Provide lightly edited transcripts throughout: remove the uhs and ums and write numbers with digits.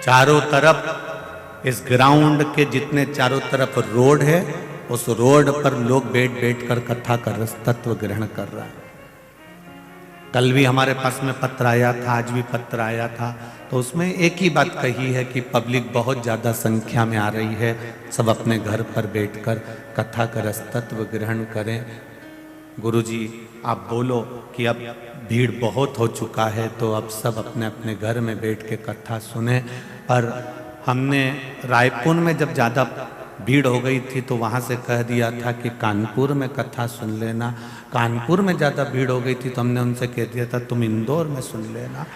चारों तरफ इस ग्राउंड के जितने चारों तरफ रोड है, उस रोड पर लोग बैठ बैठ कर कथा का रस तत्व ग्रहण कर रहा है। कल भी हमारे पास में पत्र आया था, आज भी पत्र आया था, तो उसमें एक ही बात कही है कि पब्लिक बहुत ज़्यादा संख्या में आ रही है, सब अपने घर पर बैठकर कथा का रस तत्व ग्रहण करें। गुरुजी आप बोलो कि अब भीड़ बहुत हो चुका है, तो अब सब अपने अपने घर में बैठ के कथा सुने। पर हमने रायपुर में जब ज़्यादा भीड़ हो गई थी तो वहाँ से कह दिया था कि कानपुर में कथा सुन लेना। कानपुर में ज़्यादा भीड़ हो गई थी तो हमने उनसे कह दिया था तुम इंदौर में सुन लेना।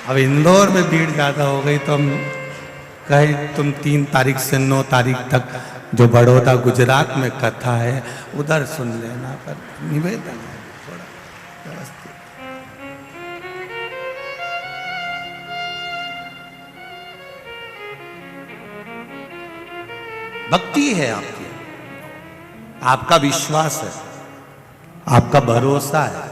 अब इंदौर में भीड़ ज़्यादा हो गई तो हम कहे तुम 3 तारीख से 9 तारीख तक जो बड़ौदा गुजरात में कथा है उधर सुन लेना। पर निवेदन है थोड़ा व्यवस्थित। भक्ति है आपकी, आपका विश्वास है, आपका भरोसा है।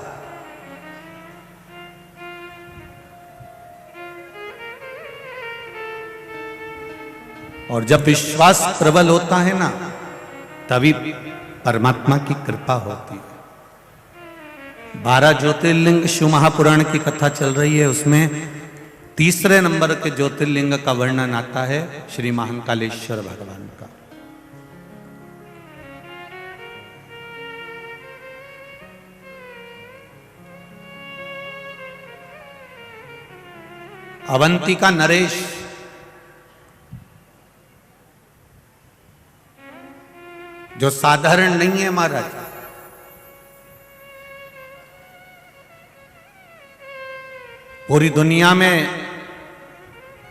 और जब विश्वास प्रबल होता है ना, तभी परमात्मा की कृपा होती है। 12 ज्योतिर्लिंग शिव महापुराण की कथा चल रही है, उसमें तीसरे नंबर के ज्योतिर्लिंग का वर्णन आता है श्री महाकालेश्वर भगवान का। अवंतिका नरेश जो साधारण नहीं है महाराज, पूरी दुनिया में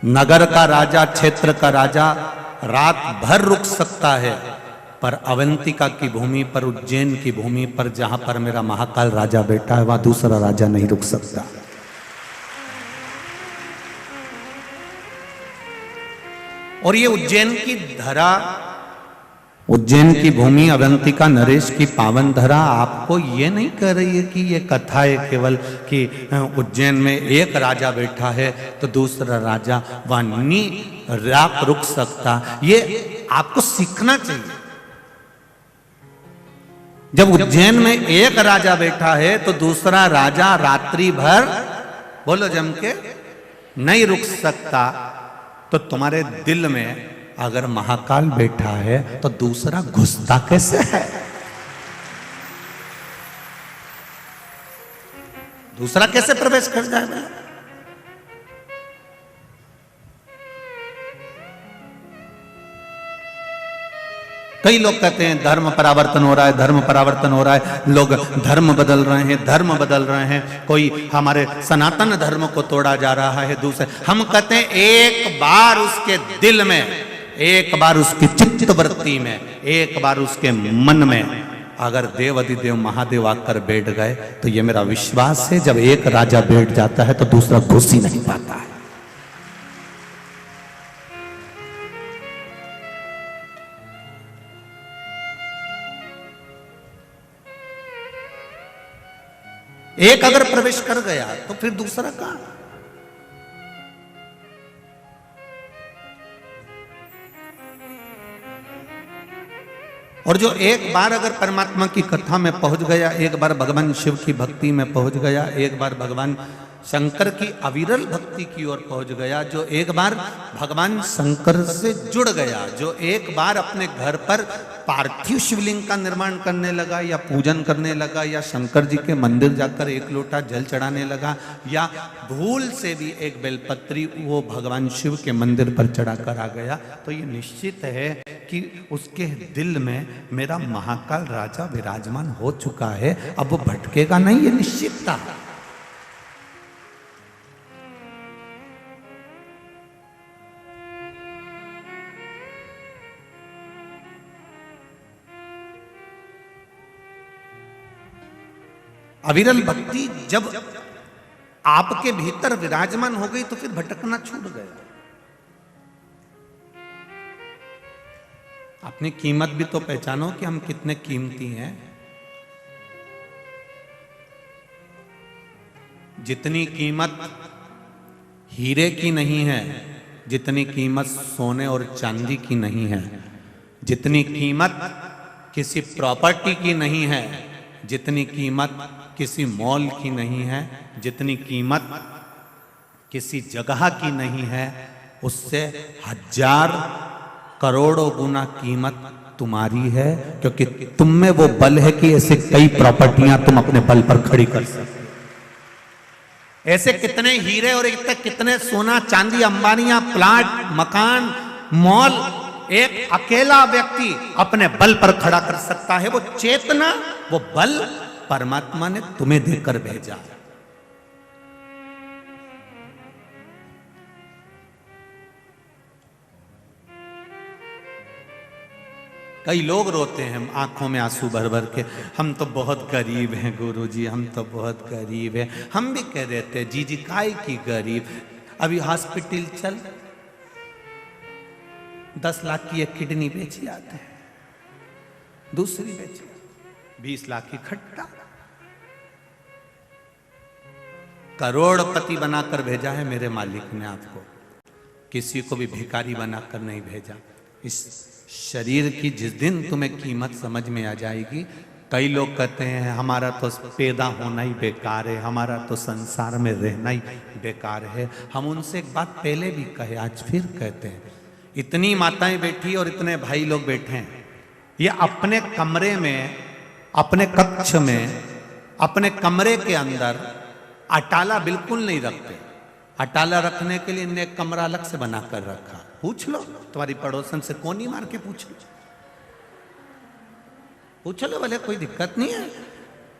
नगर का राजा, क्षेत्र का राजा रात भर रुक सकता है, पर अवंतिका की भूमि पर, उज्जैन की भूमि पर जहां पर मेरा महाकाल राजा बैठा है, वहां दूसरा राजा नहीं रुक सकता। और ये उज्जैन की धरा, उज्जैन की भूमि, अवंतिका नरेश की पावन धरा आपको ये नहीं कह रही है कि ये कथा है केवल कि उज्जैन में एक राजा बैठा है तो दूसरा राजा वहां नहीं रुक सकता। ये आपको सीखना चाहिए। जब उज्जैन में एक राजा बैठा है तो दूसरा राजा रात्रि भर, बोलो जम के, नहीं रुक सकता, तो तुम्हारे दिल में अगर महाकाल बैठा है तो दूसरा घुसता कैसे है? दूसरा कैसे प्रवेश कर जाएगा? कई लोग कहते हैं धर्म परावर्तन हो रहा है, धर्म परावर्तन हो रहा है, लोग धर्म बदल रहे हैं, धर्म बदल रहे हैं, कोई हमारे सनातन धर्म को तोड़ा जा रहा है दूसरे। हम कहते हैं एक बार उसके दिल में, एक बार उसकी चित्त वृत्ति में, एक बार उसके मन में अगर देव अधिदेव महादेव आकर बैठ गए तो ये मेरा विश्वास है, जब एक राजा बैठ जाता है तो दूसरा घुस ही नहीं पाता है। एक अगर प्रवेश कर गया तो फिर दूसरा कहां? और जो एक बार अगर परमात्मा की कथा में पहुंच गया, एक बार भगवान शिव की भक्ति में पहुंच गया, एक बार भगवान शंकर की अविरल भक्ति की ओर पहुंच गया, जो एक बार भगवान शंकर से जुड़ गया, जो एक बार अपने घर पर पार्थिव शिवलिंग का निर्माण करने लगा या पूजन करने लगा, या शंकर जी के मंदिर जाकर एक लोटा जल चढ़ाने लगा, या भूल से भी एक बेलपत्री वो भगवान शिव के मंदिर पर चढ़ाकर आ गया, तो ये निश्चित है कि उसके दिल में मेरा महाकाल राजा विराजमान हो चुका है, अब वो भटकेगा नहीं, ये निश्चित था। अविरल भक्ति जब आपके भीतर विराजमान हो गई तो फिर भटकना छूट गया। अपनी कीमत भी तो पहचानो कि हम कितने कीमती हैं। जितनी कीमत हीरे की नहीं है, जितनी कीमत सोने और चांदी की नहीं है, जितनी कीमत किसी प्रॉपर्टी की नहीं है, जितनी कीमत किसी मॉल की नहीं है, जितनी कीमत किसी जगह की नहीं है, उससे 1000 करोड़ों गुना कीमत तुम्हारी है, क्योंकि तुम में वो बल है कि ऐसे कई प्रॉपर्टियां तुम अपने बल पर खड़ी कर सकते। ऐसे कितने हीरे और कितने सोना चांदी, अंबानियां, प्लाट, मकान, मॉल एक अकेला व्यक्ति अपने बल पर खड़ा कर सकता है। वो चेतना, वो बल परमात्मा ने तुम्हें देकर भेजा। कई लोग रोते हैं आंखों में आंसू भर भर के, हम तो बहुत गरीब हैं गुरुजी, हम तो बहुत गरीब हैं। हम भी कह देते हैं जी काय की गरीब। अभी हॉस्पिटल चल, 10 लाख की एक किडनी बेची आते हैं, दूसरी बेची, 20 लाख की खट्टा। करोड़पति बनाकर भेजा है मेरे मालिक ने आपको, किसी को भी भिखारी बनाकर नहीं भेजा। इस शरीर की जिस दिन तुम्हें कीमत समझ में आ जाएगी, कई लोग कहते हैं हमारा तो पैदा होना ही बेकार है, हमारा तो संसार में रहना ही बेकार है। हम उनसे एक बात पहले भी कहे, आज फिर कहते हैं, इतनी माताएं बैठी और इतने भाई लोग बैठे हैं, ये अपने कमरे में, अपने कक्ष में, अपने कमरे के अंदर अटाला बिल्कुल नहीं रखते। अटाला रखने के लिए इन्हें एक कमरा अलग से बनाकर रखा। पूछ लो तुम्हारी पड़ोसन से, कोनी मार के पूछ लो भले, कोई दिक्कत नहीं है।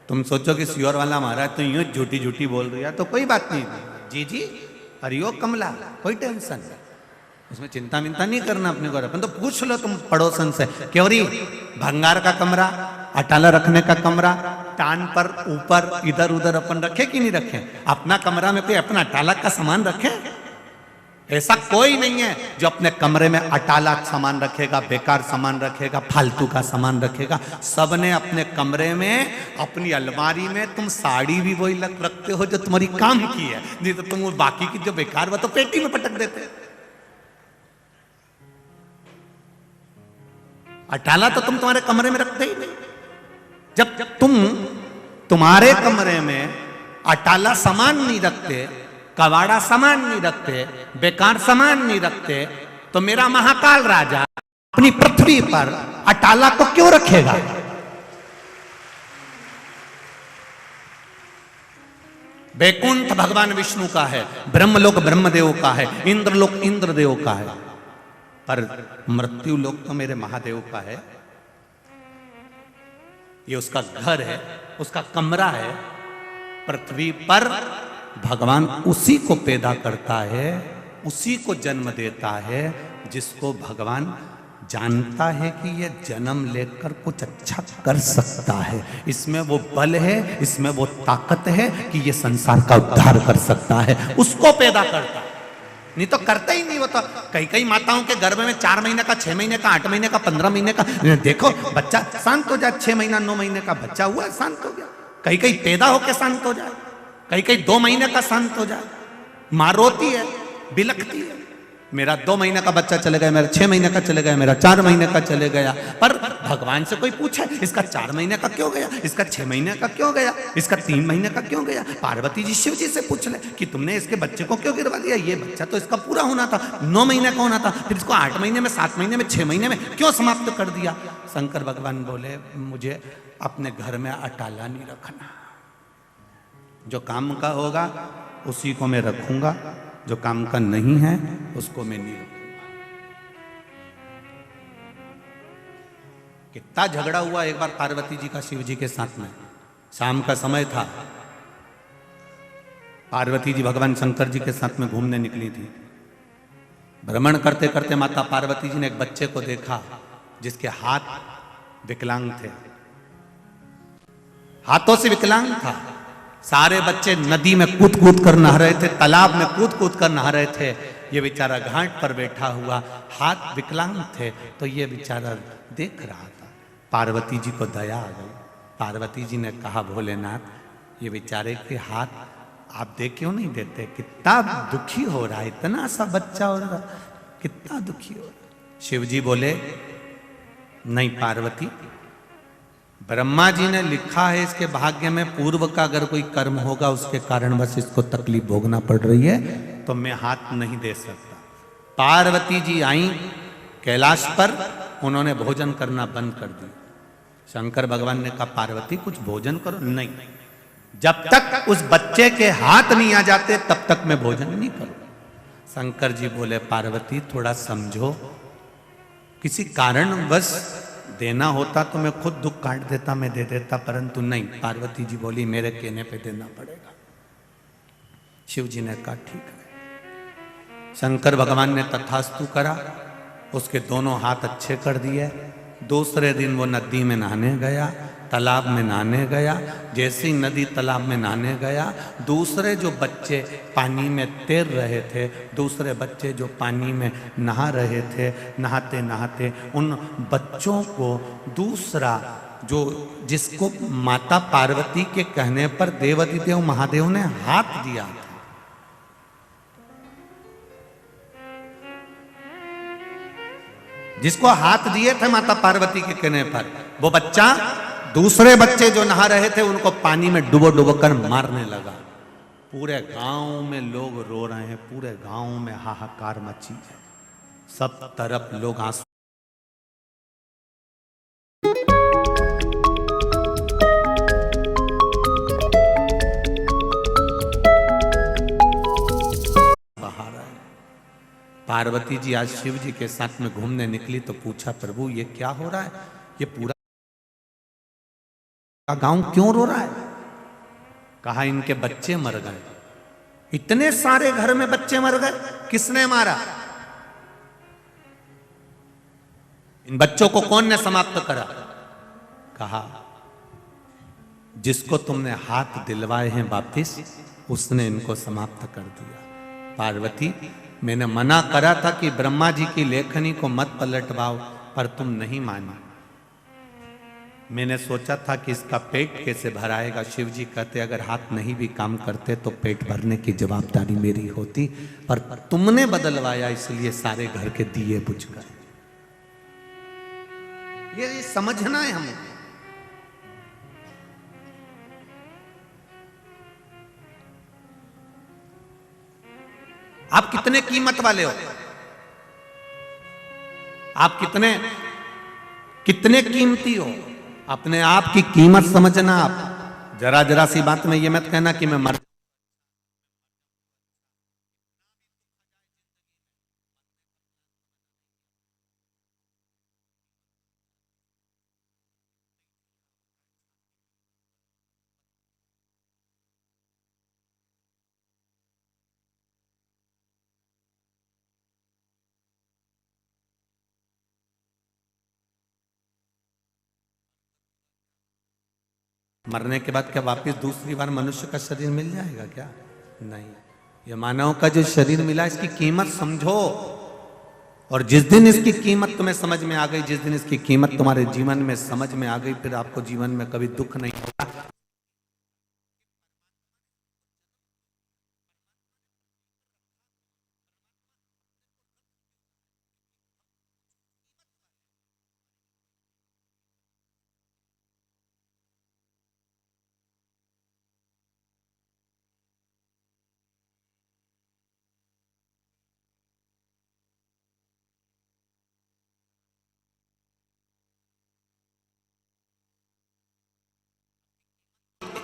तुम सोचो कि सियोर वाला महाराज तो यूं झूठी झूठी बोल रही है, तो कोई बात नहीं, जी जी हरियो कमला, कोई टेंशन नहीं, उसमें चिंता मिंता नहीं करना अपने को। अपन तो पूछ लो तुम पड़ोसन से, क्यों री भंगार का कमरा, अटाला रखने का कमरा, टान पर ऊपर इधर उधर अपन रखे कि नहीं रखे? अपना कमरा में कोई अपना अटाला का सामान रखे? ऐसा कोई नहीं है जो अपने कमरे में अटाला सामान रखेगा, बेकार सामान रखेगा, फालतू का सामान रखेगा। सबने अपने कमरे में, अपनी अलमारी में, तुम साड़ी भी वही रखते हो जो तुम्हारी काम की है, नहीं तो तुम बाकी की जो बेकार, वो तो पेटी में पटक देते। अटाला तो तुम तुम्हारे कमरे में रखते ही नहीं। जब तुम तुम्हारे कमरे में अटाला सामान नहीं रखते, कवाड़ा सामान नहीं रखते, बेकार सामान नहीं रखते, तो मेरा महाकाल राजा अपनी पृथ्वी पर अटाला को क्यों रखेगा? बैकुंठ भगवान विष्णु का है, ब्रह्मलोक ब्रह्मदेव का है, इंद्रलोक इंद्रदेव का है, पर मृत्यु लोक तो मेरे महादेव का है। ये उसका घर है, उसका कमरा है। पृथ्वी पर भगवान उसी को पैदा करता है, उसी को जन्म देता है जिसको भगवान जानता है कि ये जन्म लेकर कुछ अच्छा कर सकता है, इसमें वो बल है, इसमें वो ताकत है कि ये संसार का उद्धार कर सकता है, उसको पैदा करता है। नहीं तो करता ही नहीं। वो तो कई माताओं के गर्भ में 4 महीने का, 6 महीने का, 8 महीने का, 15 महीने का, देखो बच्चा शांत हो जाए, 6 महीना 9 महीने का बच्चा हुआ शांत हो गया, कई पैदा होकर शांत हो जाए, कई 2 महीने का शांत हो जाए। मां रोती है, बिलखती है, मेरा 2 महीने का बच्चा चले गया, मेरा 6 महीने का चले गया, मेरा 4 महीने का चले गया। पर भगवान से कोई पूछे इसका 4 महीने का क्यों गया, इसका 6 महीने का क्यों गया, इसका 3 महीने का क्यों गया? पार्वती जी शिव जी से पूछ ले कि तुमने इसके बच्चे को क्यों गिरवा दिया? ये बच्चा तो इसका पूरा होना था, 9 महीने का होना था, फिर इसको 8 महीने में, 7 महीने में, 6 महीने में क्यों समाप्त कर दिया? शंकर भगवान बोले, मुझे अपने घर में अटाला नहीं रखना, जो काम का होगा उसी को मैं रखूंगा, जो काम का नहीं है उसको मैं नहीं रखूंगा। कितना झगड़ा हुआ एक बार पार्वती जी का शिव जी के साथ में। शाम का समय था, पार्वती जी भगवान शंकर जी के साथ में घूमने निकली थी। भ्रमण करते करते माता पार्वती जी ने एक बच्चे को देखा जिसके हाथ विकलांग थे, हाथों से विकलांग था। सारे बच्चे नदी में कूद कूद कर नहा रहे थे, तालाब में कूद कूद कर नहा रहे थे। ये बेचारा घाट पर बैठा हुआ, हाथ विकलांग थे, तो ये बेचारा देख रहा था। पार्वती जी को दया आ गई। पार्वती जी ने कहा, भोलेनाथ, ये बेचारे के हाथ आप देख क्यों नहीं देते? कितना दुखी हो रहा है, इतना सा बच्चा हो रहा, कितना दुखी हो रहा। शिव जी बोले नहीं पार्वती, ब्रह्मा जी ने लिखा है इसके भाग्य में पूर्व का अगर कोई कर्म होगा उसके कारण बस इसको तकलीफ भोगना पड़ रही है, तो मैं हाथ नहीं दे सकता। पार्वती जी आई कैलाश पर, उन्होंने भोजन करना बंद कर दिया। शंकर भगवान ने कहा पार्वती कुछ भोजन करो। नहीं, जब तक उस बच्चे के हाथ नहीं आ जाते तब तक मैं भोजन नहीं करूं। शंकर जी बोले पार्वती थोड़ा समझो, किसी कारण बस देना होता तो मैं खुद दुख काट देता, मैं दे देता, परंतु नहीं। पार्वती जी बोली मेरे कहने पे देना पड़ेगा। शिव जी ने कहा ठीक है। शंकर भगवान ने तथास्तु करा, उसके दोनों हाथ अच्छे कर दिए। दूसरे दिन वो नदी में नहाने गया, तालाब में नहाने गया। जैसे ही नदी तालाब में नहाने गया, दूसरे जो बच्चे पानी में तैर रहे थे, दूसरे बच्चे जो पानी में नहा रहे थे, नहाते नहाते उन बच्चों को दूसरा जो जिसको माता पार्वती के कहने पर देवाधिदेव महादेव ने हाथ दिया था, जिसको हाथ दिए थे माता पार्वती के कहने पर, वो बच्चा दूसरे बच्चे जो नहा रहे थे उनको पानी में डुबो डुबो कर मारने लगा। पूरे गांव में लोग रो रहे हैं, पूरे गांव में हाहाकार मची है, सब तरफ लोग आंसू। बाहर आए, पार्वती जी आज शिव जी के साथ में घूमने निकली तो पूछा प्रभु ये क्या हो रहा है, ये पूरा गांव क्यों रो रहा है? कहा इनके बच्चे मर गए। इतने सारे घर में बच्चे मर गए, किसने मारा? इन बच्चों को कौन ने समाप्त करा? कहा जिसको तुमने हाथ दिलवाए हैं वापिस, उसने इनको समाप्त कर दिया। पार्वती मैंने मना करा था कि ब्रह्मा जी की लेखनी को मत पलटवाओ, पर तुम नहीं मानी। मैंने सोचा था कि इसका पेट कैसे भराएगा। शिव जी कहते अगर हाथ नहीं भी काम करते तो पेट भरने की जवाबदारी मेरी होती, पर तुमने बदलवाया इसलिए सारे घर के दिए बुझ गए। ये समझना है हमें। आप कितने कीमत वाले हो, आप कितने कितने कीमती हो, अपने आप की कीमत समझना। आप जरा जरा सी बात में ये मत कहना कि मैं मर, मरने के बाद क्या वापस दूसरी बार मनुष्य का शरीर मिल जाएगा क्या? नहीं। ये मानव का जो शरीर मिला इसकी कीमत समझो, और जिस दिन इसकी कीमत तुम्हें समझ में आ गई, जिस दिन इसकी कीमत तुम्हारे जीवन में समझ में आ गई, फिर आपको जीवन में कभी दुख नहीं होगा।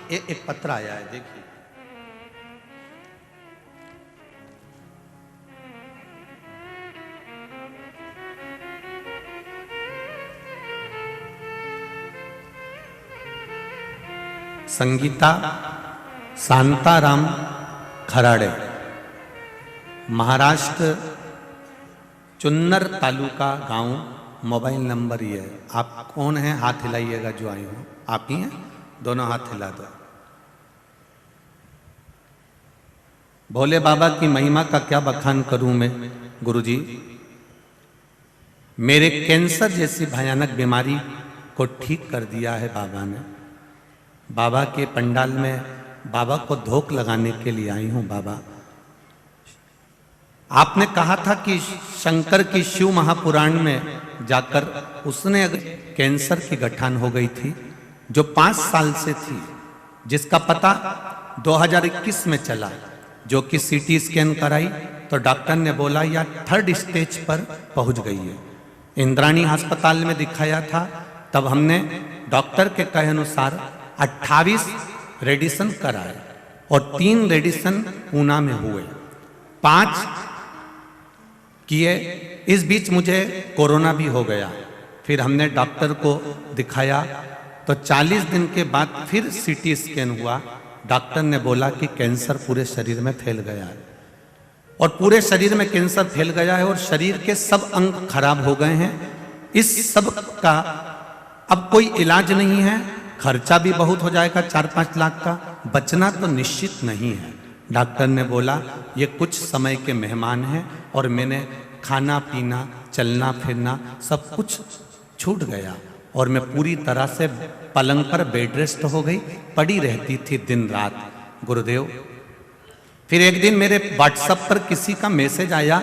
एक पत्र आया है, देखिए। संगीता शांताराम खराड़े, महाराष्ट्र, चुन्नर तालुका गांव, मोबाइल नंबर ये है। आप कौन हैं? हाथ हिलाइएगा जो आए हो। आप ही हैं? दोनों हाथ हिला दो। भोले बाबा की महिमा का क्या बखान करूं मैं गुरुजी। मेरे कैंसर जैसी भयानक बीमारी को ठीक कर दिया है बाबा ने। बाबा के पंडाल में बाबा को धोख लगाने के लिए आई हूं। बाबा, आपने कहा था कि शंकर की शिव महापुराण में जाकर उसने अगर कैंसर की गठान हो गई थी जो 5 साल से थी, जिसका पता 2021 में चला, जो कि सीटी स्कैन कराई तो डॉक्टर ने बोला यह 3rd स्टेज पर पहुंच गई है। इंद्राणी अस्पताल में दिखाया था, तब हमने डॉक्टर के कहे अनुसार 28 रेडिएशन कराए और 3 रेडिएशन ऊना में हुए, 5 किए। इस बीच मुझे कोरोना भी हो गया। फिर हमने डॉक्टर को दिखाया तो 40 दिन के बाद फिर सीटी स्कैन हुआ। डॉक्टर ने बोला कि कैंसर पूरे शरीर में फैल गया है और पूरे शरीर में कैंसर फैल गया है और शरीर के सब अंग खराब हो गए हैं। इस सब का अब कोई इलाज नहीं है, खर्चा भी बहुत हो जाएगा 4-5 लाख का, बचना तो निश्चित नहीं है। डॉक्टर ने बोला ये कुछ समय के मेहमान हैं और मैंने खाना पीना चलना फिरना सब कुछ छूट गया और मैं पूरी तरह से पलंग पर बेड रेस्ट हो गई, पड़ी रहती थी दिन रात। गुरुदेव, फिर एक दिन मेरे व्हाट्सएप पर किसी का मैसेज आया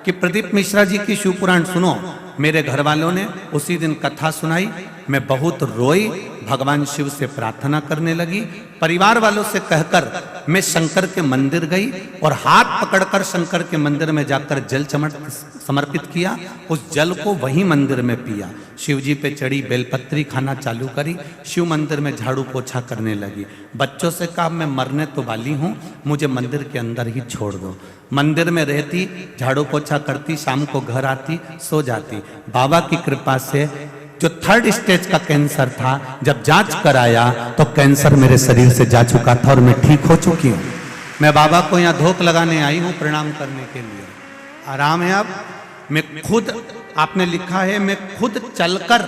कि प्रदीप मिश्रा जी की शिव पुराण सुनो। मेरे घर वालों ने उसी दिन कथा सुनाई, मैं बहुत रोई, भगवान शिव से प्रार्थना करने लगी। परिवार वालों से कहकर मैं शंकर के मंदिर गई और हाथ पकड़कर शंकर के मंदिर में जाकर जल समर्पित किया। उस जल को वही मंदिर में पिया, शिव जी पे चढ़ी, बेलपत्री खाना चालू करी, शिव मंदिर में झाड़ू पोछा करने लगी। बच्चों से कहा मैं मरने तो वाली हूँ, मुझे मंदिर के अंदर ही छोड़ दो। मंदिर में रहती, झाड़ू पोछा करती, शाम को घर आती, सो जाती। बाबा की कृपा से जो 3rd स्टेज का कैंसर था, जब जांच कराया तो कैंसर मेरे शरीर से जा चुका था और मैं ठीक हो चुकी हूँ। मैं बाबा को यहाँ धोख लगाने आई हूँ प्रणाम करने के लिए। आराम है। अब मैं खुद, आपने लिखा है, मैं खुद चलकर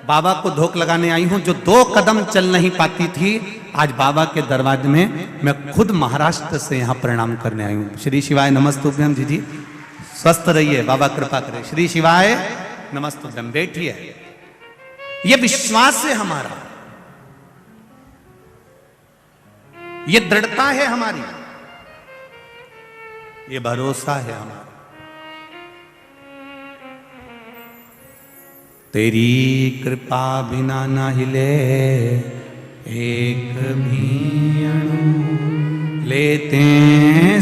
बाबा को धोख लगाने आई हूँ। जो 2 कदम चल नहीं पाती थी, आज बाबा के दरवाजे में मैं खुद महाराष्ट्र से यहाँ प्रणाम करने आई हूँ। श्री शिवाय नमस्तुभ्यम। जी स्वस्थ रहिए, बाबा कृपा करे। श्री शिवाय नमस्तुभ्यम। बैठिए। ये विश्वास है हमारा, ये दृढ़ता है हमारी, ये भरोसा है हमारा। तेरी कृपा बिना न हिले एक भी अणु, लेते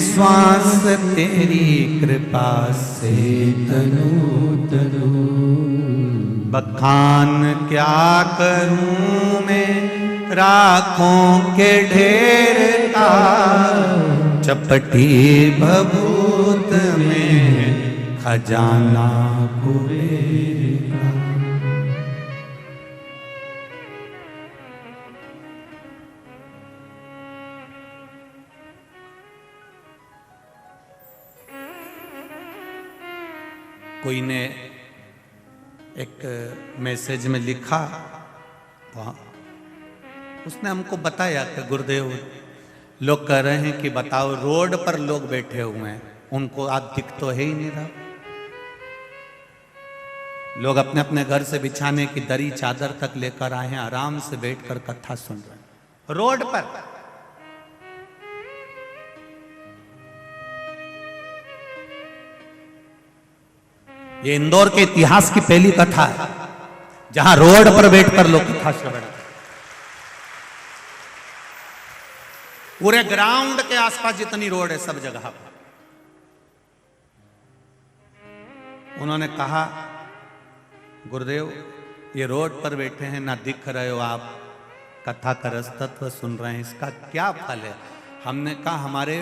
श्वास तेरी कृपा से तनु तनु। बखान क्या करूं मैं राखों के ढेर का, चपटी भभूत में खजाना कुबेर का। कोई ने एक मैसेज में लिखा, उसने हमको बताया कि गुरुदेव, लोग कह रहे हैं कि बताओ रोड पर लोग बैठे हुए हैं, उनको आज दिख तो है ही नहीं रहा। लोग अपने अपने घर से बिछाने की दरी चादर तक लेकर आए हैं, आराम से बैठकर कथा सुन रहे हैं रोड पर। ये इंदौर के इतिहास की पहली कथा है जहां रोड पर बैठकर लोग कथा श्रवण। पूरे ग्राउंड के आसपास जितनी रोड है सब जगह पर। उन्होंने कहा गुरुदेव, ये रोड पर बैठे हैं, ना दिख रहे हो आप, कथा का रस तत्व सुन रहे हैं, इसका क्या फल है? हमने कहा हमारे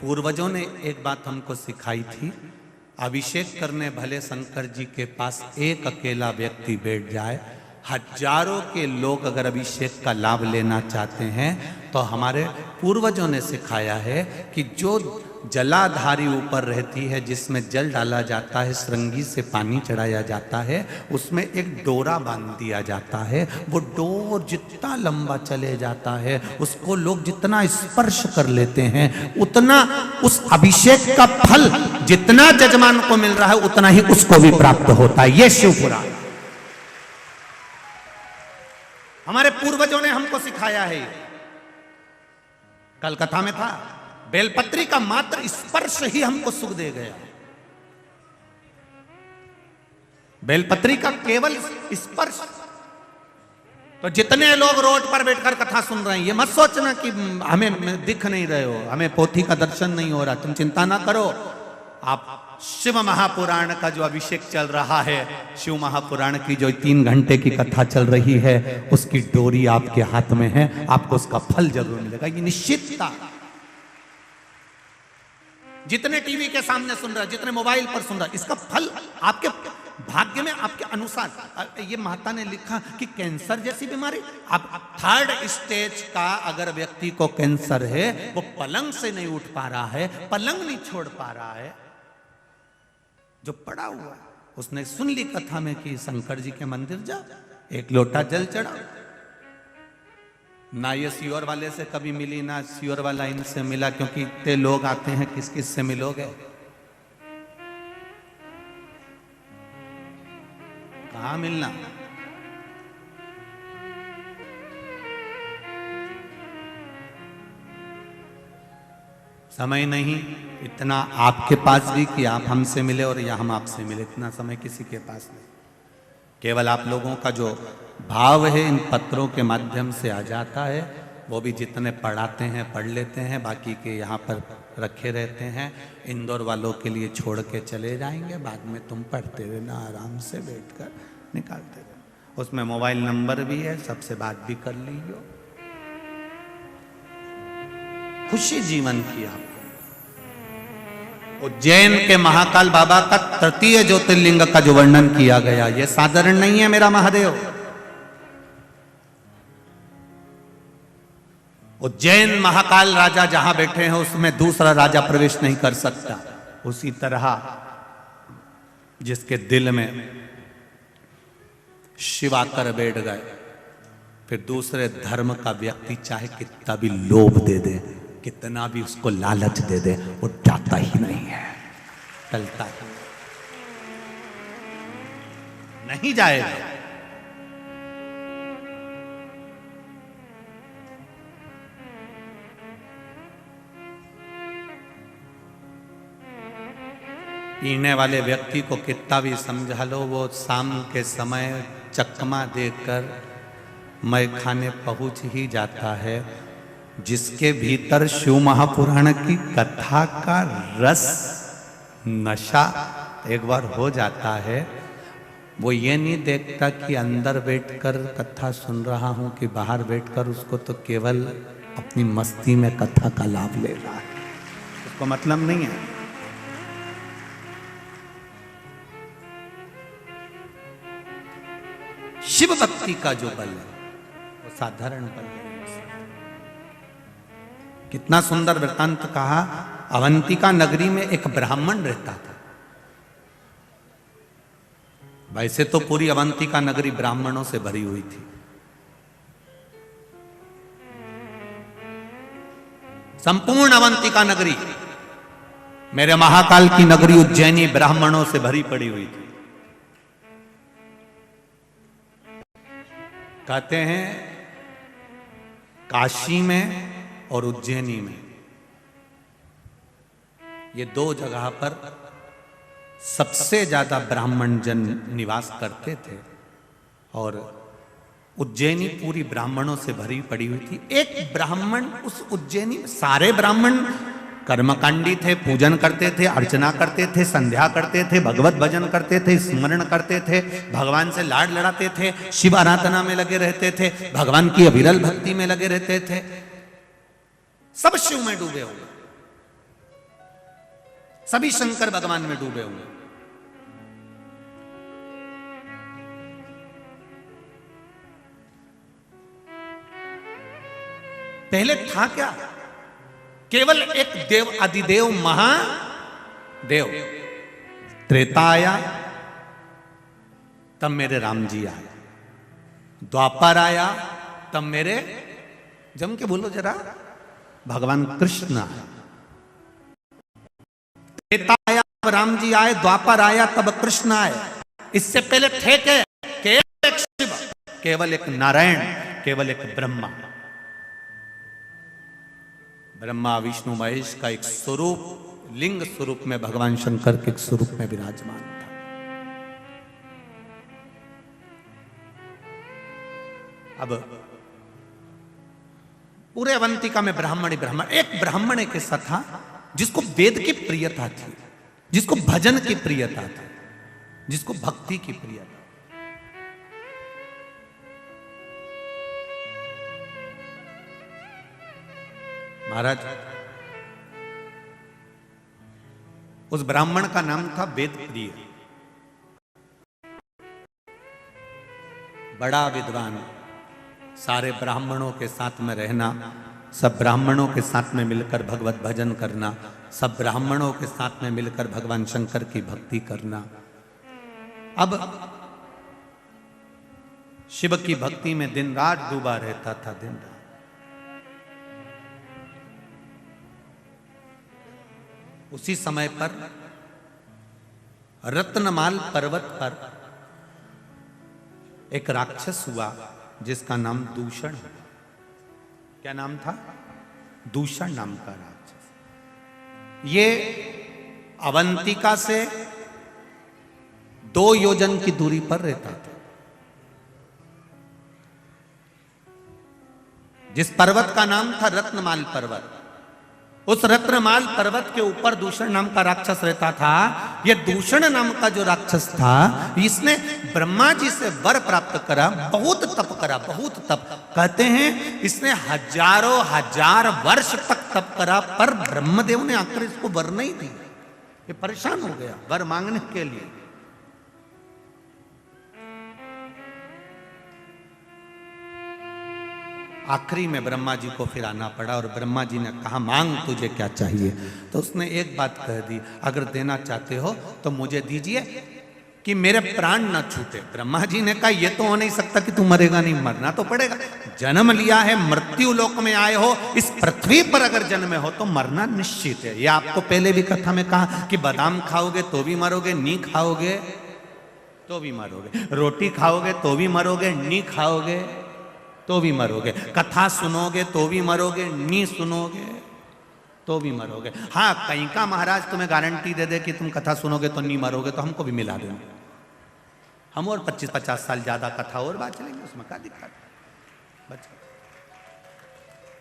पूर्वजों ने एक बात हमको सिखाई थी, अभिषेक करने भले शंकर जी के पास एक अकेला व्यक्ति बैठ जाए, हजारों के लोग अगर अभिषेक का लाभ लेना चाहते हैं तो हमारे पूर्वजों ने सिखाया है कि जो जलाधारी ऊपर रहती है, जिसमें जल डाला जाता है, श्रृंगी से पानी चढ़ाया जाता है, उसमें एक डोरा बांध दिया जाता है। वो डोर जितना लंबा चले जाता है, उसको लोग जितना स्पर्श कर लेते हैं, उतना उस अभिषेक का फल जितना जजमान को मिल रहा है उतना ही उसको भी प्राप्त होता है। ये शिवपुराण हमारे पूर्वजों ने हमको सिखाया है। कल कथा में था, बेलपत्री का मात्र स्पर्श ही हमको सुख दे गया। बेलपत्री का केवल स्पर्श। तो जितने लोग रोड पर बैठकर कथा सुन रहे हैं, ये मत सोचना कि हमें दिख नहीं रहे हो, हमें पोथी का दर्शन नहीं हो रहा, तुम चिंता ना करो। आप शिव महापुराण का जो अभिषेक चल रहा है, शिव महापुराण की जो 3 घंटे की कथा चल रही है, उसकी डोरी आपके हाथ में है, आपको उसका फल जरूर मिलेगा, ये निश्चितता। जितने टीवी के सामने सुन रहा है, जितने मोबाइल पर सुन रहा है, इसका फल आपके भाग्य में, आपके अनुसार। ये माता ने लिखा कि कैंसर जैसी बीमारी, अब 3rd स्टेज का अगर व्यक्ति को कैंसर है, वो पलंग से नहीं उठ पा रहा है, पलंग नहीं छोड़ पा रहा है, जो पड़ा हुआ उसने सुन ली कथा में कि शंकर जी के मंदिर जा, 1 लोटा जल चढ़ा। ना ये सीओर वाले से कभी मिली, ना सीओर वाला इनसे मिला, क्योंकि इतने लोग आते हैं, किस किस से मिलोगे? कहां मिलना? समय नहीं इतना आपके पास भी कि आप हमसे मिले और या हम आपसे मिले, इतना समय किसी के पास नहीं। केवल आप लोगों का जो भाव है इन पत्रों के माध्यम से आ जाता है, वो भी जितने पढ़ाते हैं पढ़ लेते हैं, बाकी के यहाँ पर रखे रहते हैं। इंदौर वालों के लिए छोड़ के चले जाएंगे, बाद में तुम पढ़ते रहना, आराम से बैठकर निकालते रहना। उसमें मोबाइल नंबर भी है, सबसे बात भी कर लीजिए। खुशी जीवन की आप। उज्जैन के महाकाल बाबा का 3 ज्योतिर्लिंग का जो वर्णन किया गया, यह साधारण नहीं है मेरा महादेव। उज्जैन महाकाल राजा जहां बैठे हैं, उसमें दूसरा राजा प्रवेश नहीं कर सकता। उसी तरह जिसके दिल में शिव आकर बैठ गए, फिर दूसरे धर्म का व्यक्ति चाहे कितना भी लोभ दे दे, कितना भी उसको लालच दे दे, वो जाता ही नहीं है, टलता ही नहीं जाएगा। पीने वाले व्यक्ति को कितना भी समझा लो, वो शाम के समय चकमा देकर मैं खाने पहुंच ही जाता है। जिसके भीतर शिव महापुराण की कथा का रस, नशा एक बार हो जाता है, वो ये नहीं देखता कि अंदर बैठकर कथा सुन रहा हूं कि बाहर बैठकर, उसको तो केवल अपनी मस्ती में कथा का लाभ ले रहा है, उसको मतलब नहीं है। शिव भक्ति का जो बल है वो साधारण बल है। कितना सुंदर वृत्तांत कहा। अवंतिका नगरी में एक ब्राह्मण रहता था। वैसे तो पूरी अवंतिका नगरी ब्राह्मणों से भरी हुई थी। संपूर्ण अवंतिका नगरी, मेरे महाकाल की नगरी उज्जैनी ब्राह्मणों से भरी पड़ी हुई थी। कहते हैं काशी में और उज्जैनी में, ये 2 जगह पर सबसे ज्यादा ब्राह्मण जन निवास करते थे, और उज्जैनी पूरी ब्राह्मणों से भरी पड़ी हुई थी। एक ब्राह्मण उस उज्जैनी, सारे ब्राह्मण कर्मकांडी थे, पूजन करते थे, अर्चना करते थे, संध्या करते थे, भगवत भजन करते थे, स्मरण करते थे, भगवान से लाड लड़ाते थे, शिव आराधना में लगे रहते थे, भगवान की अविरल भक्ति में लगे रहते थे, सब शिव में डूबे हुए, सभी शंकर भगवान में डूबे हुए। पहले था क्या? केवल एक देव, अधिदेव महादेव। त्रेता आया तब मेरे राम जी आए, द्वापर आया तब मेरे, जम के बोलो जरा, भगवान कृष्ण आए। त्रेता आया तब राम जी आए, द्वापर आया तब कृष्ण आए। इससे पहले थे के केवल एक शिव, केवल एक नारायण, केवल एक ब्रह्मा। ब्रह्मा विष्णु महेश का एक स्वरूप, लिंग स्वरूप में भगवान शंकर के एक स्वरूप में विराजमान था। अब पूरे अवंतिका में ब्राह्मण एक ब्राह्मण एक ऐसा था जिसको वेद की प्रियता थी, जिसको भजन की प्रियता थी, जिसको भक्ति की प्रियता। महाराज, उस ब्राह्मण का नाम था वेद प्रिय, बड़ा विद्वान, सारे ब्राह्मणों के साथ में रहना, सब ब्राह्मणों के साथ में मिलकर भगवत भजन करना, सब ब्राह्मणों के साथ में मिलकर भगवान शंकर की भक्ति करना। अब शिव की भक्ति में दिन रात डूबा रहता था, दिन रात। उसी समय पर रत्नमाल पर्वत पर एक राक्षस हुआ जिसका नाम दूषण है। क्या नाम था? दूषण नाम का राक्षस। ये अवंतिका से 2 योजन की दूरी पर रहता था। जिस पर्वत का नाम था रत्नमाल पर्वत, उस रत्नमाल पर्वत के ऊपर दूषण नाम का राक्षस रहता था। यह दूषण नाम का जो राक्षस था, इसने ब्रह्मा जी से वर प्राप्त करा, बहुत तप करा, बहुत तप। कहते हैं इसने हजारों हजार वर्ष तक तप करा, पर ब्रह्मदेव ने आकर इसको वर नहीं दी। ये परेशान हो गया वर मांगने के लिए। आखिरी में ब्रह्मा जी को फिर आना पड़ा और ब्रह्मा जी ने कहा, मांग तुझे क्या चाहिए? तो उसने एक बात कह दी, अगर देना चाहते हो तो मुझे दीजिए कि मेरे प्राण न छूटे। ब्रह्मा जी ने कहा, यह तो हो नहीं सकता कि तू मरेगा नहीं, मरना तो पड़ेगा। जन्म लिया है, मृत्यु लोक में आए हो, इस पृथ्वी पर अगर जन्मे हो तो मरना निश्चित है। यह आपको पहले भी कथा में कहा कि बादाम खाओगे तो भी मरोगे, नी खाओगे तो भी मरोगे, रोटी खाओगे तो भी मरोगे, नी खाओगे तो भी मरोगे, कथा सुनोगे तो भी मरोगे, नी सुनोगे तो भी मरोगे। हाँ, कहीं का महाराज तुम्हें गारंटी दे दे कि तुम कथा सुनोगे तो नहीं मरोगे, तो हमको भी मिला देना, हम और 25-50 साल ज्यादा कथा और बात चलेंगे, उसमें क्या दिक्कत।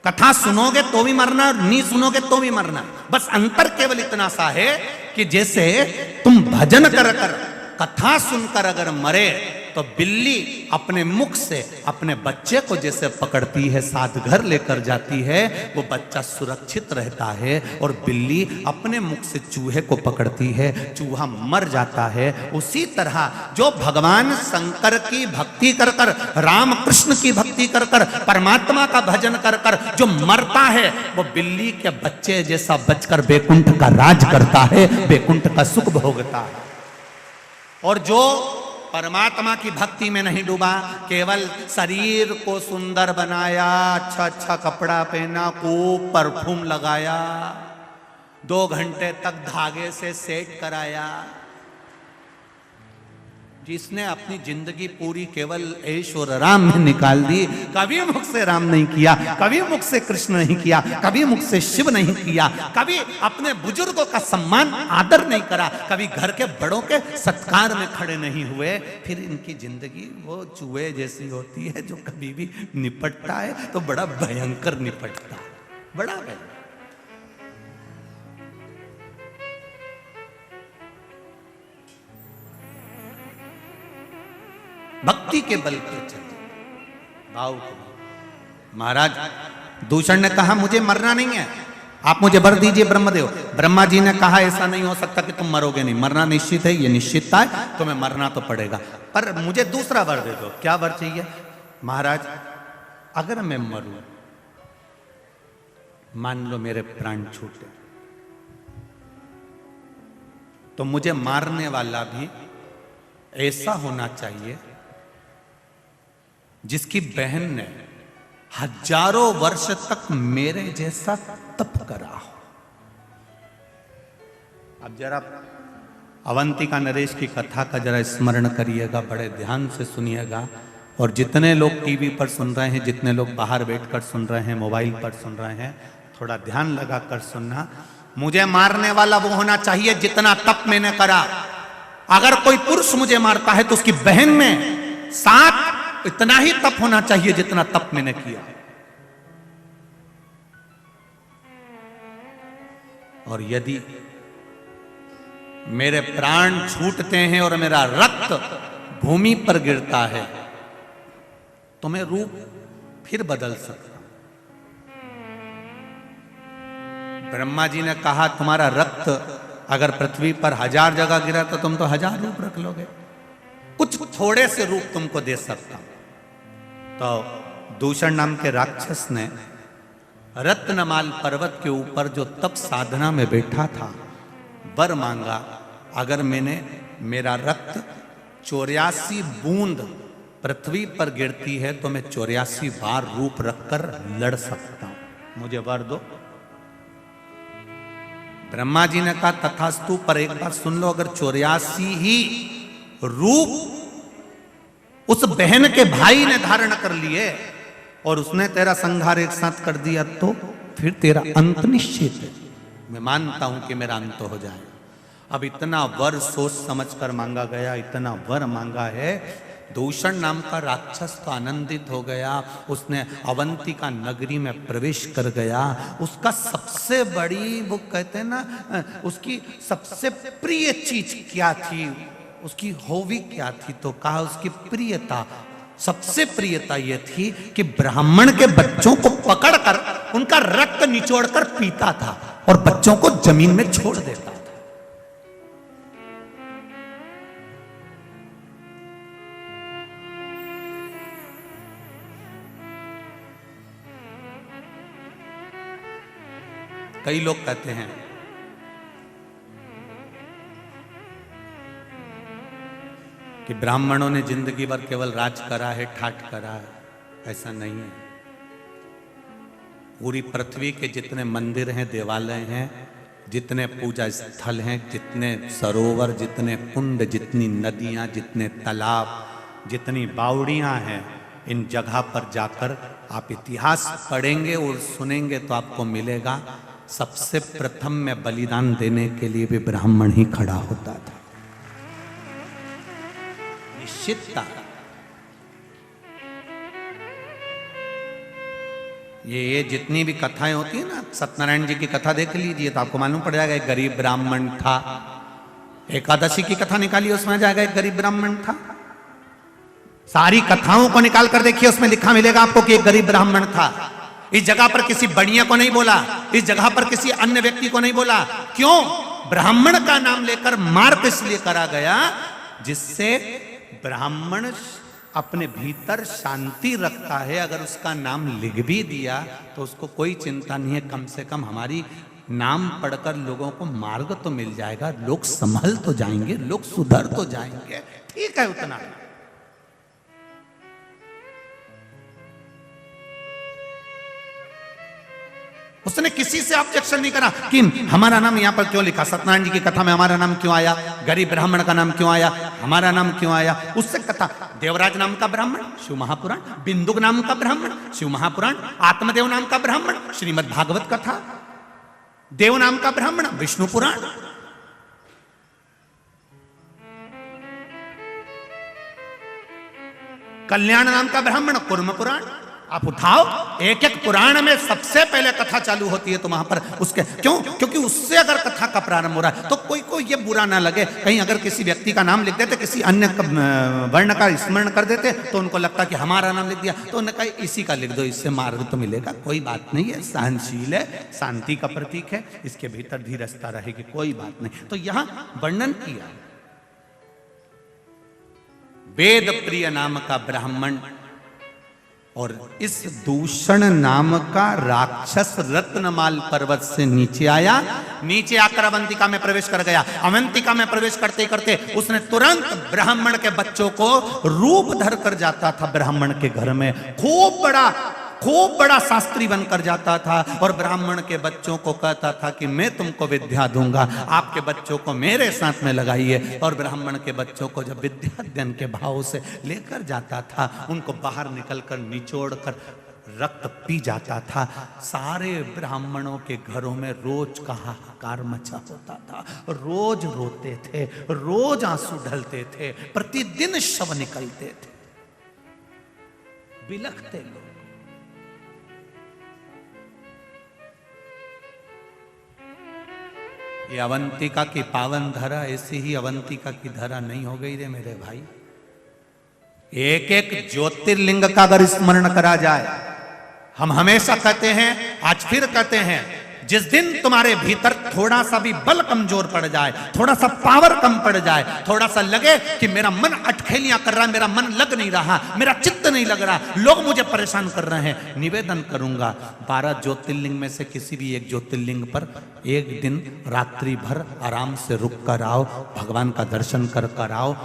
कथा सुनोगे तो भी मरना और नहीं सुनोगे तो भी मरना। बस अंतर केवल इतना सा है कि जैसे तुम भजन कर कर, कथा सुनकर अगर मरे तो बिल्ली अपने मुख से अपने बच्चे को जैसे पकड़ती है, साथ घर लेकर जाती है, वो बच्चा सुरक्षित रहता है। और बिल्ली अपने मुख से चूहे को पकड़ती है, चूहा मर जाता है। उसी तरह जो भगवान शंकर की भक्ति कर कर, राम कृष्ण की भक्ति कर कर, परमात्मा का भजन कर कर जो मरता है, वो बिल्ली के बच्चे जैसा बचकर बैकुंठ का राज करता है, बैकुंठ का सुख भोगता है। और जो परमात्मा की भक्ति में नहीं डूबा, केवल शरीर को सुंदर बनाया, अच्छा अच्छा कपड़ा पहना, खूब परफ्यूम लगाया, 2 घंटे तक धागे से सेट कराया, जिसने अपनी जिंदगी पूरी केवल ऐश और राम में निकाल दी, कभी मुख से राम नहीं किया, कभी मुख से कृष्ण नहीं किया, कभी मुख से शिव नहीं किया, कभी अपने बुजुर्गों का सम्मान आदर नहीं करा, कभी घर के बड़ों के सत्कार में खड़े नहीं हुए, फिर इनकी जिंदगी वो चूहे जैसी होती है जो कभी भी निपटता है तो बड़ा भयंकर निपटता है, बड़ा भयंकर। भक्ति के बल पे चलते, भाव को। महाराज दूषण ने कहा, मुझे मरना नहीं है, आप मुझे वर दीजिए ब्रह्मदेव। ब्रह्मा जी ने कहा, ऐसा नहीं हो सकता कि तुम मरोगे नहीं, मरना निश्चित है, ये निश्चितता है, तुम्हें मरना तो पड़ेगा, पर मुझे दूसरा वर दे दो। क्या वर चाहिए? महाराज, अगर मैं मरूं, मान लो मेरे प्राण छूटे, तो मुझे मारने वाला भी ऐसा होना चाहिए जिसकी बहन ने हजारों वर्ष तक मेरे जैसा तप करा हो। अब जरा अवंतिका नरेश की कथा का जरा स्मरण करिएगा, बड़े ध्यान से सुनिएगा। और जितने लोग टीवी पर सुन रहे हैं, जितने लोग बाहर बैठकर सुन रहे हैं, मोबाइल पर सुन रहे हैं, थोड़ा ध्यान लगाकर सुनना। मुझे मारने वाला वो होना चाहिए जितना तप मैंने करा। अगर कोई पुरुष मुझे मारता है तो उसकी बहन में साथ इतना ही तप होना चाहिए जितना तप मैंने किया। और यदि मेरे प्राण छूटते हैं और मेरा रक्त भूमि पर गिरता है तो मैं रूप फिर बदल सकता हूं। ब्रह्मा जी ने कहा तुम्हारा रक्त अगर पृथ्वी पर 1000 जगह गिरा तो तुम तो 1000 रूप रख लोगे, कुछ थोड़े से रूप तुमको दे सकता हूं। तो दूषण नाम के राक्षस ने रत्नमाल पर्वत के ऊपर जो तप साधना में बैठा था वर मांगा, अगर मैंने मेरा रक्त 84 बूंद पृथ्वी पर गिरती है तो मैं 84 बार रूप रखकर लड़ सकता हूं, मुझे वर दो। ब्रह्मा जी ने कहा तथास्तु, पर एक बार सुन लो, अगर 84 ही रूप उस बहन के भाई ने धारण कर लिए और उसने तेरा संहार एक साथ कर दिया तो फिर तेरा अंत निश्चित है। मैं मानता हूं कि मेरा अंत हो जाए। अब इतना वर सोच समझकर मांगा गया, इतना वर मांगा है। दूषण नाम का राक्षस तो आनंदित हो गया, उसने अवंतिका नगरी में प्रवेश कर गया। उसका सबसे बड़ी, वो कहते हैं ना, उसकी सबसे प्रिय चीज क्या थी, उसकी हॉबी क्या थी, तो कहा उसकी प्रियता, सबसे प्रियता यह थी कि ब्राह्मण के बच्चों को पकड़कर उनका रक्त निचोड़कर पीता था और बच्चों को जमीन में छोड़ देता था। कई लोग कहते हैं कि ब्राह्मणों ने जिंदगी भर केवल राज करा है, ठाट करा है। ऐसा नहीं है। पूरी पृथ्वी के जितने मंदिर हैं, देवालय हैं, जितने पूजा स्थल हैं, जितने सरोवर, जितने कुंड, जितनी नदियां, जितने तालाब, जितनी बावड़ियां हैं, इन जगह पर जाकर आप इतिहास पढ़ेंगे और सुनेंगे तो आपको मिलेगा सबसे प्रथम में बलिदान देने के लिए भी ब्राह्मण ही खड़ा होता था। निश्चितता। ये जितनी भी कथाएं होती है ना, सत्यनारायण जी की कथा देख लीजिए तो आपको मालूम पड़ जाएगा। एक गरीब ब्राह्मण था। एकादशी की कथा निकालिए, उसमें आ जाएगा एक गरीब ब्राह्मण था। सारी कथाओं को निकाल कर देखिए, उसमें लिखा मिलेगा आपको कि एक गरीब ब्राह्मण था। इस जगह पर किसी बढ़िया को नहीं बोला, इस जगह पर किसी अन्य व्यक्ति को नहीं बोला। क्यों? ब्राह्मण का नाम लेकर मार्ग इसलिए करा गया जिससे ब्राह्मण अपने भीतर शांति रखता है। अगर उसका नाम लिख भी दिया तो उसको कोई चिंता नहीं है, कम से कम हमारी नाम पढ़कर लोगों को मार्ग तो मिल जाएगा, लोग संभल तो जाएंगे, लोग सुधर तो जाएंगे। ठीक है, उतना। उसने किसी से ऑब्जेक्शन नहीं करा कि हमारा नाम यहां पर क्यों लिखा, सत्यनारायण जी की कथा में हमारा नाम क्यों आया, गरीब ब्राह्मण का नाम क्यों आया, हमारा नाम क्यों आया। उससे कथा, देवराज नाम का ब्राह्मण, शिव महापुराण, बिंदुक नाम का ब्राह्मण, शिव महापुराण, आत्मदेव नाम का ब्राह्मण, श्रीमद् भागवत कथा, देव नाम का ब्राह्मण, विष्णु पुराण। कल्याण नाम का ब्राह्मण, कुर्म पुराण। आप उठाओ, एक एक पुराण में सबसे पहले कथा चालू होती है तो वहां पर उसके क्यों, क्योंकि उससे अगर कथा का प्रारंभ हो रहा है तो कोई को ये बुरा ना लगे। कहीं अगर किसी व्यक्ति का नाम लिख देते, किसी अन्य वर्ण का स्मरण कर देते तो उनको लगता कि हमारा नाम लिख दिया, तो उन्होंने कहा इसी का लिख दो, इससे मार्ग तो मिलेगा। कोई बात नहीं है, सहनशील है, शांति का प्रतीक है, इसके भीतर धीरजता रहेगी, कोई बात नहीं। तो यहां वर्णन किया वेद प्रिय नाम का ब्राह्मण और इस दूषण नाम का राक्षस रत्नमाल पर्वत से नीचे आया। नीचे आकर अवंतिका में प्रवेश कर गया। अवंतिका में प्रवेश करते करते उसने तुरंत ब्राह्मण के बच्चों को रूप धर कर जाता था। ब्राह्मण के घर में खूब बड़ा शास्त्री बनकर जाता था और ब्राह्मण के बच्चों को कहता था कि मैं तुमको विद्या दूंगा, आपके बच्चों को मेरे साथ में लगाइए। और ब्राह्मण के बच्चों को जब विद्या अध्ययन के भाव से लेकर जाता था, उनको बाहर निकलकर निचोड़ कर रक्त पी जाता था। सारे ब्राह्मणों के घरों में रोज का हाहाकार मचा होता था, रोज रोते थे, रोज आंसू ढलते थे, प्रतिदिन शव निकलते थे, बिलखते लोग। ये अवंतिका की पावन धरा ऐसी ही अवंतिका की धरा नहीं हो गई रे मेरे भाई। एक एक ज्योतिर्लिंग का अगर स्मरण करा जाए, हम हमेशा कहते हैं, आज फिर कहते हैं, जिस दिन तुम्हारे भीतर थोड़ा सा भी बल कमजोर पड़ जाए, थोड़ा सा पावर कम पड़ जाए, थोड़ा सा लगे कि मेरा मन अटखेलियां कर रहा है, मेरा मन लग नहीं रहा, मेरा चित्त नहीं लग रहा, लोग मुझे परेशान कर रहे हैं, निवेदन करूंगा 12 ज्योतिर्लिंग में से किसी भी एक ज्योतिर्लिंग पर एक दिन रात्रि भर आराम से रुक कर आओ, भगवान का दर्शन कर कर आओ।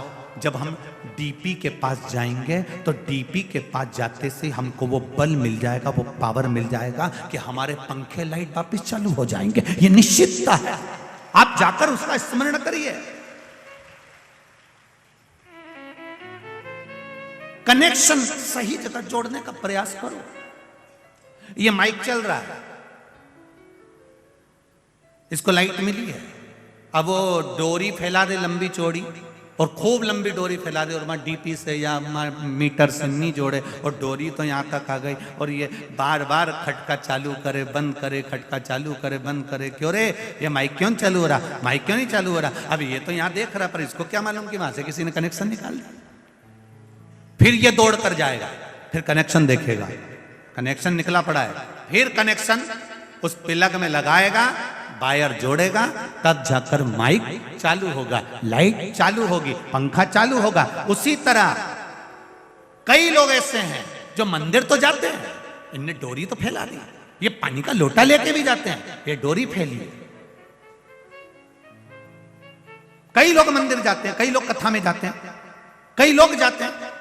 जब हम डीपी के पास जाएंगे तो डीपी के पास जाते से हमको वो बल मिल जाएगा, वो पावर मिल जाएगा कि हमारे पंखे लाइट वापिस चालू हो जाएंगे। ये निश्चितता है। आप जाकर उसका स्मरण करिए। कनेक्शन सही जगह जोड़ने का प्रयास करो। ये माइक चल रहा है, इसको लाइट मिली है, अब वो डोरी फैला दे लंबी चौड़ी और खूब लंबी डोरी फैला दे और वहाँ डीपी से या मीटर से नहीं जोड़े और डोरी तो यहाँ तक आ गई और ये बार बार खटका चालू करे बंद करे, खटका चालू करे बंद करे। क्यों रे, ये माइक क्यों चालू हो रहा, माइक क्यों नहीं चालू हो रहा? अब ये तो यहाँ देख रहा, पर इसको क्या मालूम कि वहां से किसी ने कनेक्शन निकाल दिया। फिर ये दौड़ कर जाएगा, फिर कनेक्शन देखेगा, कनेक्शन निकला पड़ा है, फिर कनेक्शन उस प्लग में लगाएगा, वायर जोड़ेगा, तब जाकर माइक चालू होगा, लाइट चालू होगी, पंखा चालू होगा। उसी तरह कई लोग ऐसे हैं जो मंदिर तो जाते हैं, इनने डोरी तो फैला दी, ये पानी का लोटा लेके भी जाते हैं, ये डोरी फैली। कई लोग मंदिर जाते हैं, कई लोग कथा में जाते हैं, कई लोग जाते हैं,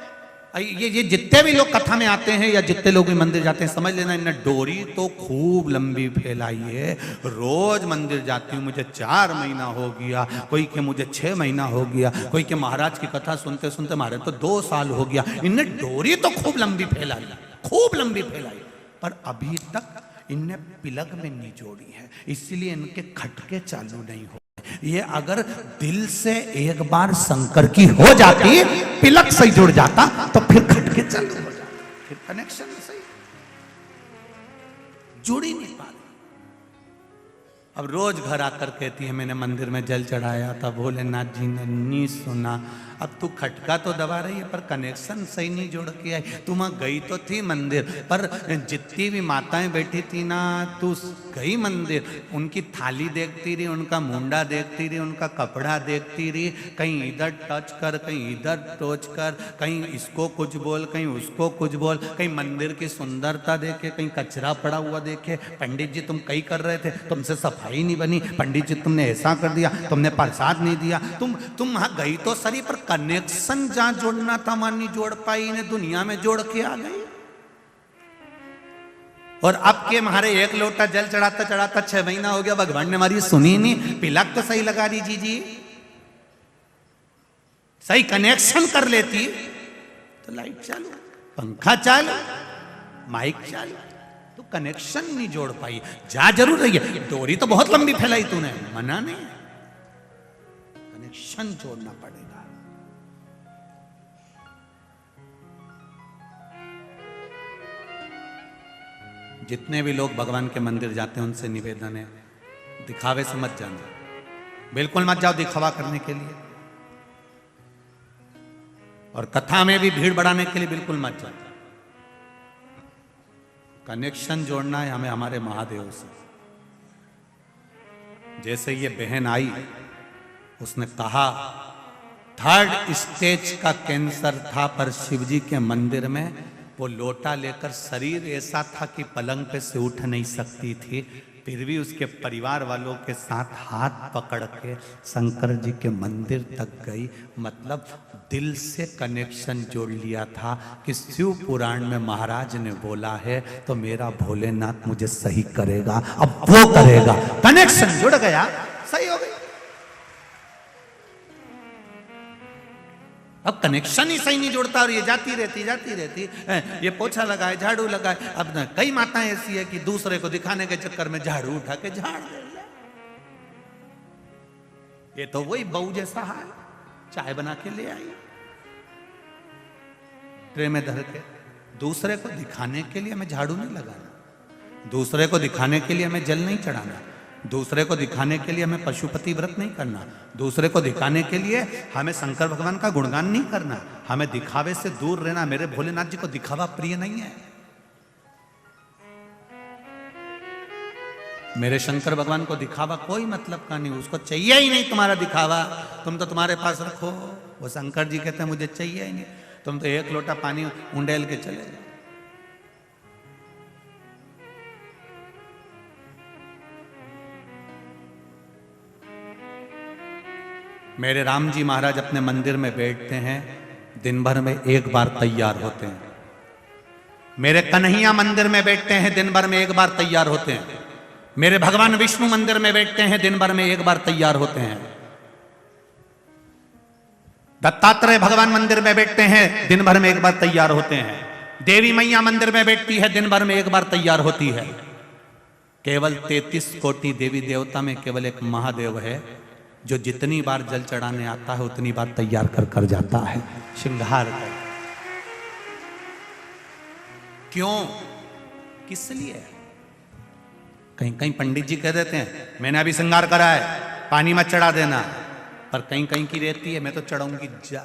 ये जितने भी लोग कथा में आते हैं या जितने लोग भी मंदिर जाते हैं, समझ लेना इन्हें डोरी तो खूब लंबी फैलाई है। रोज मंदिर जाती हूँ, मुझे 4 महीना हो गया, कोई के मुझे 6 महीना हो गया, कोई के महाराज की कथा सुनते सुनते हमारे तो 2 साल हो गया। इन्हें डोरी तो खूब लंबी फैलाई, खूब लंबी फैलाई, पर अभी तक इनने प्लग में नहीं जोड़ी है, इसलिए इनके खटके चालू नहीं हो। ये अगर दिल से एक बार शंकर की हो जाती, प्लग सही जुड़ जाता, तो फिर खटके चालू हो जाता, फिर कनेक्शन सही जुड़ ही नहीं पा रही। अब रोज घर आकर कहती है मैंने मंदिर में जल चढ़ाया था, भोलेनाथ जी ने नहीं सुना। अब तू खटका तो दबा रही है पर कनेक्शन सही नहीं जोड़ के आई। तू वहां गई तो थी मंदिर, पर जितनी भी माताएं बैठी थी ना, तू गई मंदिर, उनकी थाली देखती रही, उनका मुंडा देखती रही, उनका कपड़ा देखती रही, कहीं इधर टच कर, कहीं इधर टच कर, कहीं इसको कुछ बोल, कहीं उसको कुछ बोल, कहीं मंदिर की सुंदरता देखे, कहीं कचरा पड़ा हुआ देखे। पंडित जी तुम कहीं कर रहे थे, तुमसे सफाई नहीं बनी, पंडित जी तुमने ऐसा कर दिया, तुमने प्रसाद नहीं दिया, तुम वहां गई तो सही, पर कनेक्शन जहां जोड़ना था वहां नहीं जोड़ पाई, इन्हें दुनिया में जोड़ के आ गई। और अब के हमारे एक लोटा जल चढ़ाता चढ़ाता 6 महीना हो गया, भगवान ने हमारी सुनी नहीं। प्लग तो सही लगा दीजिए जी, सही कनेक्शन कर लेती तो लाइट चालू, पंखा चालू, माइक चालू, तो कनेक्शन नहीं जोड़ पाई। जा जरूर रही है, डोरी तो बहुत लंबी फैलाई तूने, मना नहीं, कनेक्शन जोड़ना पड़ेगा। जितने भी लोग भगवान के मंदिर जाते हैं उनसे निवेदन है, दिखावे से मत जाना, बिल्कुल मत जाओ दिखावा करने के लिए, और कथा में भी भीड़ बढ़ाने के लिए बिल्कुल मत जाओ। कनेक्शन जोड़ना है हमें हमारे महादेव से। जैसे ये बहन आई, उसने कहा 3rd स्टेज का कैंसर था, पर शिवजी के मंदिर में वो लोटा लेकर, शरीर ऐसा था कि पलंग पे से उठ नहीं सकती थी, फिर भी उसके परिवार वालों के साथ हाथ पकड़ के शंकर जी के मंदिर तक गई। मतलब दिल से कनेक्शन जोड़ लिया था कि शिव पुराण में महाराज ने बोला है तो मेरा भोलेनाथ मुझे सही करेगा, अब वो करेगा। कनेक्शन जुड़ गया, सही हो गई। अब कनेक्शन ही सही नहीं जुड़ता और ये जाती रहती ये पोछा लगाए, झाड़ू लगाए। अब न कई माताएं ऐसी है कि दूसरे को दिखाने के चक्कर में झाड़ू उठा के झाड़ दे। ये तो वही बहू जैसा है, चाय बना के ले आई ट्रे में धर के। दूसरे को दिखाने के लिए हमें झाड़ू नहीं लगाना, दूसरे को दिखाने के लिए हमें जल नहीं चढ़ाना, दूसरे को दिखाने के लिए हमें पशुपति व्रत नहीं करना, दूसरे को दिखाने के लिए हमें शंकर भगवान का गुणगान नहीं करना। हमें दिखावे से दूर रहना। मेरे भोलेनाथ जी को दिखावा प्रिय नहीं है। मेरे शंकर भगवान को दिखावा कोई मतलब का नहीं, उसको चाहिए ही नहीं तुम्हारा दिखावा। तुम तो तुम्हारे पास रखो। वो शंकर जी कहते हैं मुझे चाहिए ही नहीं, तुम तो एक लोटा पानी उंडेल के चले जाओ। मेरे राम जी महाराज अपने मंदिर में बैठते हैं, दिन भर में एक बार तैयार होते हैं। मेरे कन्हैया मंदिर में बैठते हैं, दिन भर में एक बार तैयार होते हैं। मेरे भगवान विष्णु मंदिर में बैठते हैं, दिन भर में एक बार तैयार होते हैं। दत्तात्रेय भगवान मंदिर में बैठते हैं, दिन भर में एक बार तैयार होते हैं। देवी मैया मंदिर में बैठती है, दिन भर में एक बार तैयार होती है। केवल 33 कोटि देवी देवता में केवल एक महादेव है जो जितनी बार जल चढ़ाने आता है उतनी बार तैयार कर कर जाता है, श्रृंगार कर। क्यों, किस लिए? कहीं कहीं पंडित जी कह देते हैं मैंने अभी श्रृंगार करा है, पानी मत चढ़ा देना, पर कहीं कहीं की रहती है मैं तो चढ़ाऊंगी जा।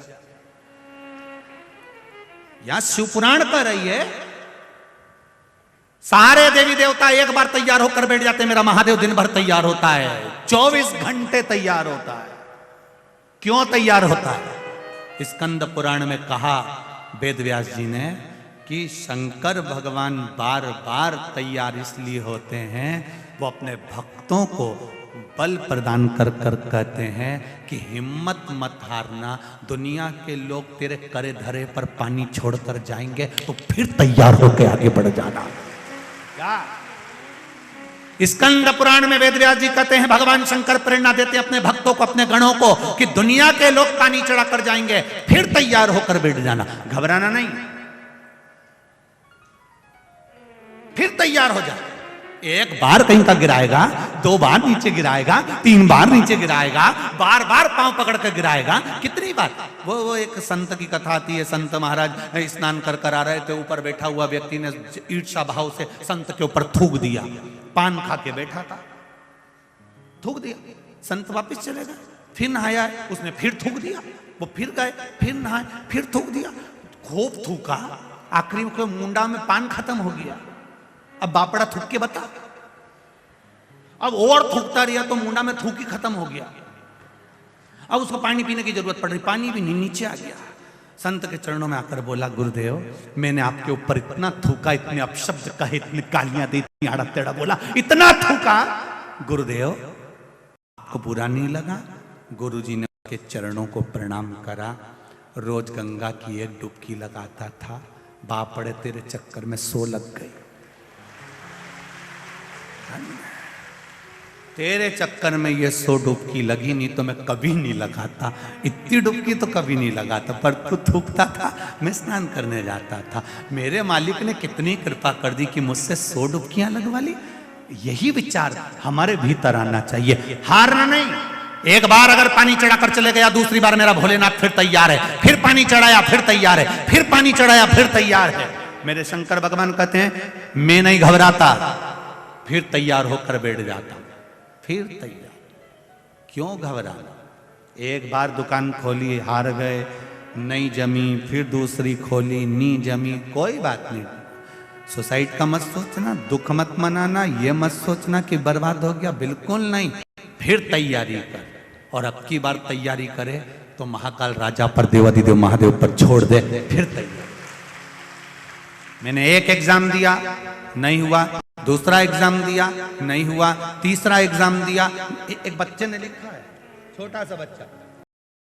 यहां शिवपुराण कह रही है सारे देवी देवता एक बार तैयार होकर बैठ जाते हैं, मेरा महादेव दिन भर तैयार होता है, 24 घंटे तैयार होता है। क्यों तैयार होता है? स्कंद पुराण में कहा वेद व्यास जी ने कि शंकर भगवान बार बार तैयार इसलिए होते हैं, वो अपने भक्तों को बल प्रदान कर कर कहते हैं कि हिम्मत मत हारना, दुनिया के लोग तेरे करे धरे पर पानी छोड़कर जाएंगे तो फिर तैयार होकर आगे बढ़ जाना। स्कंद पुराण में वेद व्यास जी कहते हैं भगवान शंकर प्रेरणा देते हैं अपने भक्तों को, अपने गणों को कि दुनिया के लोग पानी चढ़ाकर जाएंगे फिर तैयार होकर बैठ जाना, घबराना नहीं, फिर तैयार हो जाए। एक बार कहीं का गिराएगा, 2 बार नीचे गिराएगा, 3 बार नीचे गिराएगा, बार बार पांव पकड़ कर गिराएगा, कितनी बार। वो एक संत की कथा आती है, संत महाराज स्नान कर कर आ रहे थे, ऊपर बैठा हुआ व्यक्ति ने ईर्ष्या भाव से संत के ऊपर थूक दिया। पान खा के बैठा था, थूक दिया, संत वापिस चले गए, फिर नहाया, उसने फिर थूक दिया, वो फिर गए, फिर नहाए, फिर थूक दिया, खूब थूका, आखिरी में मुंडा में पान खत्म हो गया। अब बापड़ा थूक के बता, अब और थूकता रहा तो मुंडा में थूक ही खत्म हो गया। अब उसको पानी पीने की जरूरत पड़ रही, पानी भी नहीं, नीचे आ गया। संत के चरणों में आकर बोला गुरुदेव मैंने आपके ऊपर इतना थूका, इतने अपशब्द कहे, इतनी गालियां दी, इतनी आड़ा टेढ़ा बोला, इतना थूका, गुरुदेव आपको बुरा नहीं लगा? गुरुजी ने उसके चरणों को प्रणाम करा। रोज गंगा की एक डुबकी लगाता था, बापड़े तेरे चक्कर में 100 लग गई, तेरे चक्कर में ये 100 डुबकी लगी, नहीं तो मैं कभी नहीं लगाता, इतनी डुबकी तो कभी नहीं लगाता, पर तू थूकता था, मैं स्नान करने जाता था, मेरे मालिक ने कितनी कृपा कर दी कि मुझसे 100 डुबकियां लगवा ली। यही विचार हमारे भीतर आना चाहिए, हारना नहीं। एक बार अगर पानी चढ़ाकर चले गया, दूसरी बार मेरा भोलेनाथ फिर तैयार है, फिर पानी चढ़ाया फिर तैयार है, फिर पानी चढ़ाया फिर तैयार है। मेरे शंकर भगवान कहते हैं मैं नहीं घबराता, फिर तैयार होकर बैठ जाता, फिर तैयार। क्यों घबराना? एक बार दुकान खोली, हार गए, नहीं जमी, फिर दूसरी खोली, नहीं जमी, कोई बात नहीं। सुसाइड का मत सोचना, दुख मत मनाना, ये मत सोचना कि बर्बाद हो गया, बिल्कुल नहीं, फिर तैयारी कर। और अब की बार तैयारी करे तो महाकाल राजा पर, देवाधिदेव महादेव पर छोड़ दे, फिर तैयारी। मैंने एक एग्जाम दिया, नहीं हुआ, दूसरा एग्जाम दिया, नहीं हुआ, तीसरा एग्जाम दिया। एक बच्चे ने लिखा है, छोटा सा बच्चा,